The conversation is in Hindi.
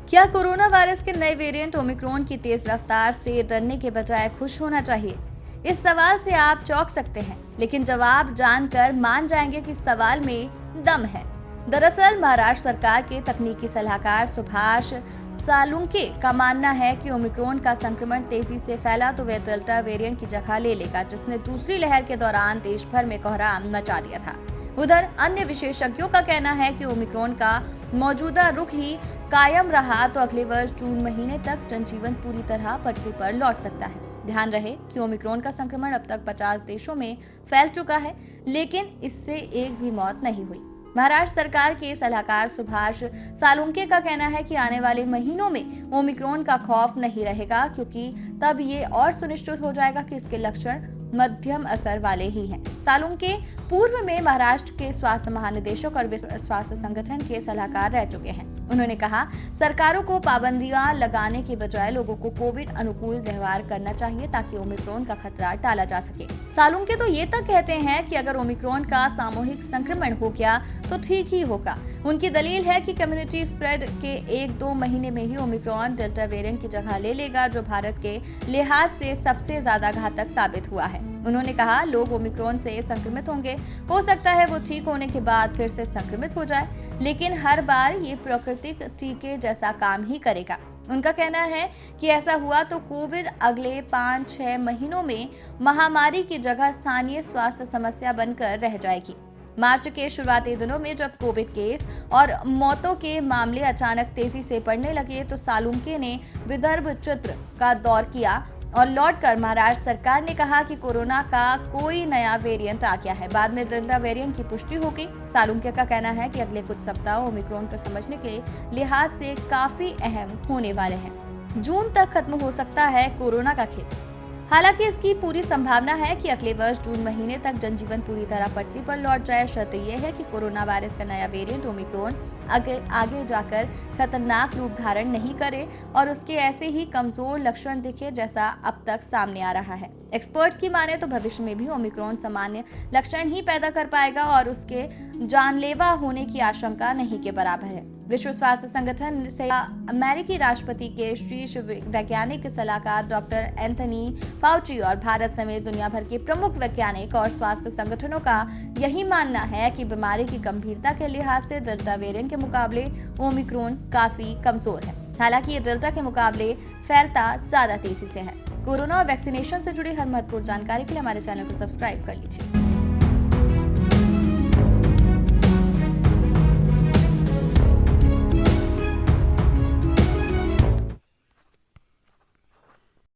क्या कोरोना वायरस के नए वेरिएंट ओमिक्रॉन की तेज रफ्तार से डरने के बजाय खुश होना चाहिए? इस सवाल से आप चौंक सकते हैं, लेकिन जवाब जानकर मान जाएंगे कि सवाल में दम है। दरअसल महाराष्ट्र सरकार के तकनीकी सलाहकार सुभाष सालुंके का मानना है कि ओमिक्रॉन का संक्रमण तेजी से फैला तो वह डेल्टा वेरिएंट की जगह ले लेगा, जिसने दूसरी लहर के दौरान देश भर में कोहराम मचा दिया था। उधर अन्य विशेषज्ञों का कहना है कि ओमिक्रॉन का मौजूदा रुख ही कायम रहा तो अगले वर्ष जून महीने तक जनजीवन पूरी तरह पटरी पर लौट सकता है। ध्यान रहे कि ओमिक्रॉन का संक्रमण अब तक 50 देशों में फैल चुका है, लेकिन इससे एक भी मौत नहीं हुई। महाराष्ट्र सरकार के सलाहकार सुभाष सालुंके का कहना है कि आने वाले महीनों में ओमिक्रॉन का खौफ नहीं रहेगा, क्योंकि तब ये और सुनिश्चित हो जाएगा कि इसके लक्षण मध्यम असर वाले ही हैं। सालुंके पूर्व में महाराष्ट्र के स्वास्थ्य महानिदेशक और विश्व स्वास्थ्य संगठन के सलाहकार रह चुके हैं। उन्होंने कहा, सरकारों को पाबंदियां लगाने के बजाय लोगों को कोविड अनुकूल व्यवहार करना चाहिए ताकि ओमिक्रॉन का खतरा टाला जा सके। सालुंके तो ये तक कहते हैं कि अगर ओमिक्रॉन का सामूहिक संक्रमण हो गया तो ठीक ही होगा। उनकी दलील है कि कम्युनिटी स्प्रेड के 1-2 महीने में ही ओमिक्रॉन डेल्टा वेरिएंट की जगह ले लेगा, जो भारत के लिहाज से सबसे ज्यादा घातक साबित हुआ है। उन्होंने कहा, लोग ओमिक्रॉन से संक्रमित होंगे, हो सकता है वो ठीक होने के बाद फिर से संक्रमित हो जाए, लेकिन हर बार ये प्राकृतिक टीके जैसा काम ही करेगा। उनका कहना है कि ऐसा हुआ तो कोविड अगले 5-6 महीनों में महामारी की जगह स्थानीय स्वास्थ्य समस्या बनकर रह जाएगी। मार्च के शुरुआती दिनों में जब कोविड केस और मौतों के मामले अचानक तेजी से बढ़ने लगे तो सालुंके ने विदर्भ चित्र का दौर किया और लौटकर महाराष्ट्र सरकार ने कहा कि कोरोना का कोई नया वेरिएंट आ गया है। बाद में डेल्टा वेरिएंट की पुष्टि हो गई। सालुंके का कहना है कि अगले कुछ सप्ताह ओमिक्रॉन को समझने के लिहाज से काफी अहम होने वाले हैं। जून तक खत्म हो सकता है कोरोना का खेल। हालांकि इसकी पूरी संभावना है कि अगले वर्ष जून महीने तक जनजीवन पूरी तरह पटरी पर लौट जाए। शर्त यह है कि कोरोना वायरस का नया वेरिएंट ओमिक्रॉन आगे जाकर खतरनाक रूप धारण नहीं करे और उसके ऐसे ही कमजोर लक्षण दिखे जैसा अब तक सामने आ रहा है। एक्सपर्ट्स की माने तो भविष्य में भी ओमिक्रॉन सामान्य लक्षण ही पैदा कर पाएगा और उसके जानलेवा होने की आशंका नहीं के बराबर है। विश्व स्वास्थ्य संगठन से अमेरिकी राष्ट्रपति के शीर्ष वैज्ञानिक सलाहकार डॉक्टर एंथनी फाउची और भारत समेत दुनिया भर के प्रमुख वैज्ञानिक और स्वास्थ्य संगठनों का यही मानना है कि बीमारी की गंभीरता के लिहाज से डेल्टा वेरिएंट के मुकाबले ओमिक्रॉन काफी कमजोर है। हालांकि ये डेल्टा के मुकाबले फैलता ज्यादा तेजी से है। कोरोना और वैक्सीनेशन से जुड़ी हर महत्वपूर्ण जानकारी के लिए हमारे चैनल को सब्सक्राइब कर लीजिए।